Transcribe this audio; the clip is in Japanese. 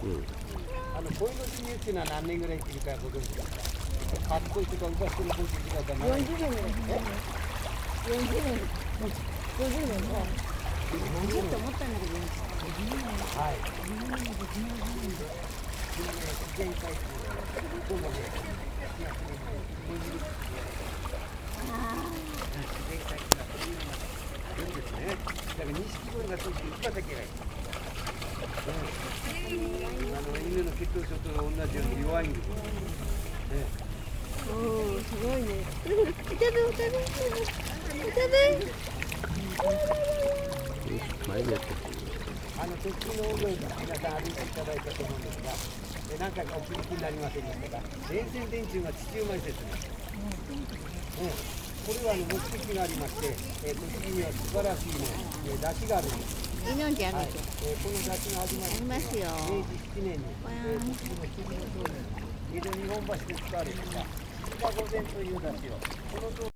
鯉の稚乳っていうのは何年ぐらい生きるかご存知ですか？かっこいいとか浮かしてる子っていう方は40年ですね。40年、50年か。50と思ったんだけど、はい。自然回復どうもね、自然回復がそういうのがいいんですね。だから錦鯉がそうして一羽だけがいい。犬の血糖症と同じように弱いんですよ。おー、すごいね。いたね。鉄筋の上を皆さん歩いていただいたと思うんですが、何回かお気づきになりませんでしたが、沿線電柱が地中埋設なんです。これは目的がありまして、栃木には素晴らしいね、出汁があるんです。飲んじゃうはい、この出汁が始まりますよ。明治7年に、栃木の日比野町に江戸日本橋で使われていた日比御前という出汁を、この当